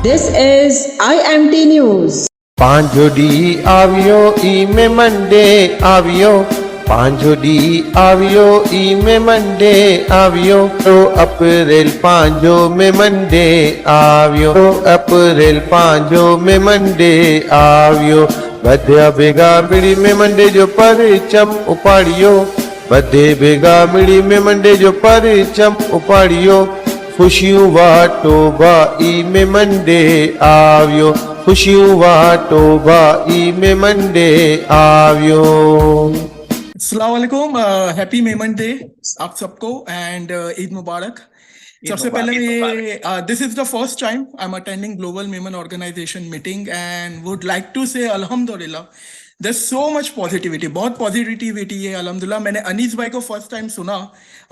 This is IMT News. પાંજોડી આવ્યો ઈ મે મંડે આવ્યો પાંજોડી આવ્યો ઈ મે મંડે આવ્યો તો અપ્રેલ પાંજો મે મંડે આવ્યો તો અપ્રેલ પાંજો મે મંડે આવ્યો બધ્યા ભેગા મિળી મે મંડે જો પરચમ ઉપાડ્યો બધે ભેગા મિળી મે મંડે જો પરચમ ઉપાડ્યો ખુશીઓ વાટો ભાઈ મે મંડે આવ્યો खुशियों वाटो भाई में मंडे आव्यो। अस्सलाम वालेकुम, हैप्पी मेमन डे आप सबको एंड ईद मुबारक। सबसे पहले this is the first time I am attending global Memon organization meeting and would like to say अल्हम्दुलिल्लाह देयर सो मच पॉजिटिविटी, बहुत पॉजिटिविटी है अल्हम्दुलिल्लाह। मैंने अनीस भाई को फर्स्ट टाइम सुना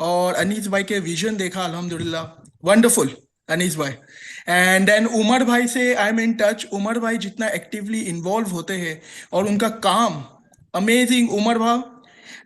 और अनीस भाई के विजन देखा, अल्हम्दुलिल्लाह वंडरफुल अनीस भाई। एंड देन उमर भाई से I am in touch. Umar भाई जितना एक्टिवली इन्वॉल्व होते हैं और उनका काम अमेजिंग। उमर भाई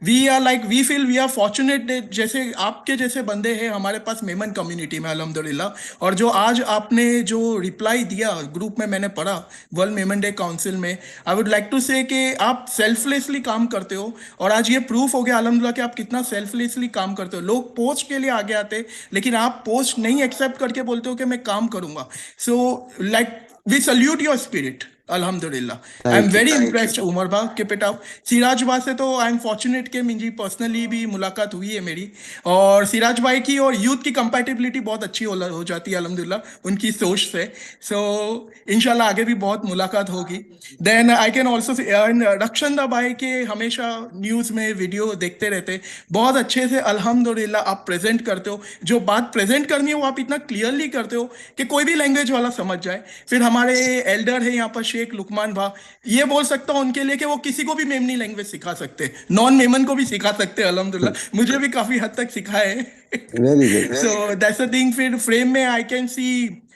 we are like we feel we are fortunate, जैसे आपके जैसे बंदे हैं हमारे पास मेमन कम्युनिटी में अल्हम्दुलिल्लाह। और जो आज आपने जो रिप्लाई दिया ग्रुप में मैंने पढ़ा वर्ल्ड मेमन डे काउंसिल में, आई वुड लाइक टू से कि आप सेल्फलेसली काम करते हो और आज ये प्रूफ हो गया अल्हम्दुलिल्लाह कि आप कितना सेल्फलेसली काम करते हो। लोग पोस्ट के लिए आगे आते लेकिन आप पोस्ट नहीं एक्सेप्ट करके बोलते हो कि मैं काम करूंगा। So like we salute your spirit अल्हम्दुलिल्लाह। I am very impressed Umar भा, कीप इट अप। सिराज भा से तो आई एम फॉर्चुनेट के मुझे पर्सनली भी मुलाकात हुई है मेरी, और सिराज भाई की और यूथ की कंपैटिबिलिटी बहुत अच्छी हो जाती है अल्हम्दुलिल्लाह उनकी सोच से। सो इंशाल्लाह आगे भी बहुत मुलाकात होगी। Then I can also Rakshanda भाई के हमेशा न्यूज़ में वीडियो देखते रहते, बहुत अच्छे से अल्हम्दुलिल्लाह आप प्रेजेंट करते हो। जो बात प्रेजेंट करनी है वो आप इतना क्लियरली करते हो कि कोई भी लैंग्वेज वाला समझ जाए। फिर हमारे एल्डर है यहाँ पर शेख लुकमान भा, ये बोल सकता हूँ उनके लिए कि वो किसी को भी मेमनी लैंग्वेज सिखा सकते, नॉन मेमन को भी सिखा सकते अल्हम्दुलिल्लाह। मुझे भी काफी हद तक सिखाए। सो दैट्स अ थिंग। फिर फ्रेम में आई कैन सी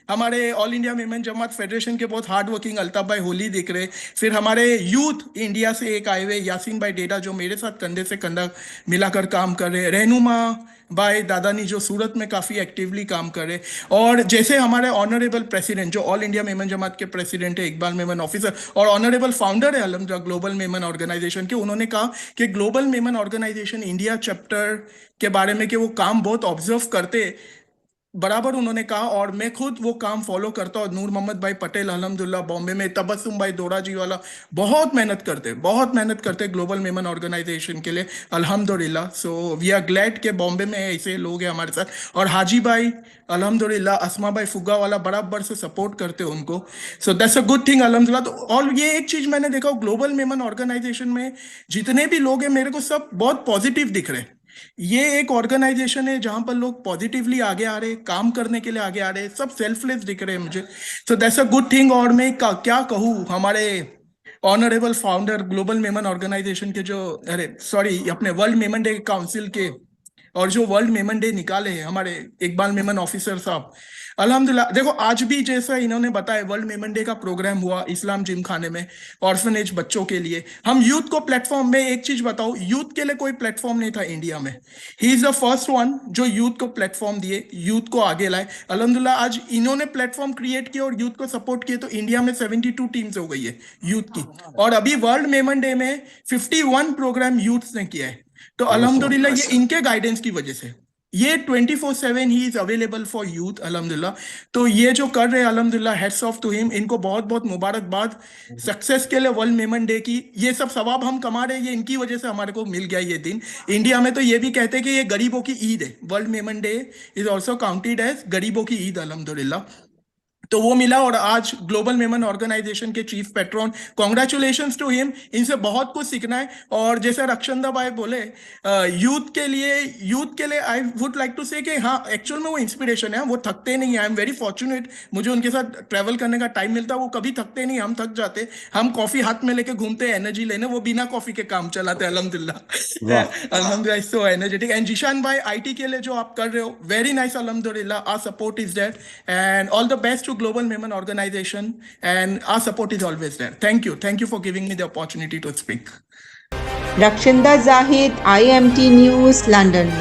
हमारे ऑल इंडिया मेमन जमात फेडरेशन के बहुत हार्ड वर्किंग अल्ताफ भाई होली दिख रहे। फिर हमारे यूथ इंडिया से एक आए हुए यासीन भाई डेटा जो मेरे साथ कंधे से कंधा मिलाकर काम कर रहे। रहनुमा भाई दादानी जो सूरत में काफ़ी एक्टिवली काम कर रहे। और जैसे हमारे ऑनरेबल प्रेसिडेंट जो ऑल इंडिया मेमन जमात के प्रेसिडेंट है इकबाल मेमन ऑफिसर और ऑनरेबल फाउंडर है अल्हम्दुलिल्लाह ग्लोबल मेमन ऑर्गेनाइजेशन के, उन्होंने कहा कि global Memon organization India chapter के बारे में कि वो काम बहुत ऑब्जर्व करते बराबर उन्होंने कहा, और मैं खुद वो काम फॉलो करता हूँ। नूर मोहम्मद भाई पटेल अल्हम्दुलिल्लाह बॉम्बे में, तबस्सुम भाई दोरा जी वाला बहुत मेहनत करते ग्लोबल मेमन ऑर्गेनाइजेशन के लिए अल्हम्दुलिल्लाह। सो वी आर ग्लैड के बॉम्बे में ऐसे लोग हैं हमारे साथ। और हाजी भाई अल्हम्दुलिल्लाह अस्मा भाई फुग्गा वाला बराबर से सपोर्ट करते हो उनको। सो दैट्स अ गुड थिंग अल्हम्दुलिल्लाह। तो और ये एक चीज मैंने देखा ग्लोबल मेमन ऑर्गेनाइजेशन में जितने भी लोग हैं मेरे को सब बहुत पॉजिटिव दिख रहे। ये एक ऑर्गेनाइजेशन है जहां पर लोग पॉजिटिवली आगे आ रहे, काम करने के लिए आगे आ रहे, सब सेल्फलेस दिख रहे हैं मुझे। So that's a good thing. और मैं क्या कहूँ हमारे honourable founder global Memon organization के जो अपने वर्ल्ड मेमन डे काउंसिल के और जो वर्ल्ड मेमन डे निकाले हैं हमारे इकबाल मेमन ऑफिसर साहब अल्हम्दुलिल्लाह। देखो आज भी जैसा इन्होंने बताया वर्ल्ड मेमन डे का प्रोग्राम हुआ इस्लाम जिम खाने में ऑर्फनेज बच्चों के लिए। हम यूथ को प्लेटफॉर्म में एक चीज बताऊं, यूथ के लिए कोई प्लेटफॉर्म नहीं था इंडिया में। He is the first one जो यूथ को प्लेटफॉर्म दिए, यूथ को आगे लाए अल्हम्दुलिल्लाह। आज इन्होंने प्लेटफॉर्म क्रिएट किया और यूथ को सपोर्ट किए तो इंडिया में 72 टीम्स हो गई है यूथ की। और अभी वर्ल्ड मेमन डे में 51 प्रोग्राम यूथ ने किया है। तो अल्हम्दुलिल्लाह ये इनके गाइडेंस की वजह से ये 24/7 he is available for youth अल्हम्दुलिल्लाह। तो ये जो कर रहे हैं अल्हम्दुलिल्लाह हेड्स ऑफ टू हिम, इनको बहुत बहुत मुबारकबाद सक्सेस के लिए वर्ल्ड मेमन डे की। ये सब सवाब हम कमा रहे हैं, ये इनकी वजह से हमारे को मिल गया ये दिन। इंडिया में तो ये भी कहते हैं कि ये गरीबों की ईद है, world Memon day is also counted as गरीबों की ईद अल्हम्दुलिल्लाह। तो वो मिला। और आज ग्लोबल मेमन ऑर्गेनाइजेशन के chief patron, congratulations to him, इनसे बहुत कुछ सीखना है। और जैसे रक्षंदा भाई बोले यूथ के लिए आई वुड लाइक टू से कि हाँ एक्चुअल में वो इंस्पिरेशन है, वो थकते नहीं। आई एम वेरी फॉर्चुनेट, मुझे उनके साथ ट्रैवल करने का टाइम मिलता है, वो कभी थकते नहीं, हम थक जाते। हम कॉफी हाथ में लेके घूमते हैं एनर्जी लेने, वो बिना कॉफी के काम चलाते हैं अल्हम्दुलिल्लाह। अल्हम्दुलिल्लाह सो एनर्जेटिक। एंड जिशान भाई आईटी के लिए जो आप कर रहे हो वेरी नाइस अल्हम्दुलिल्लाह, our support is there and all the best to Global Meman Organization and our support is always there. Thank you for giving me the opportunity to speak. Rakshinda Zahid, IMT News, London.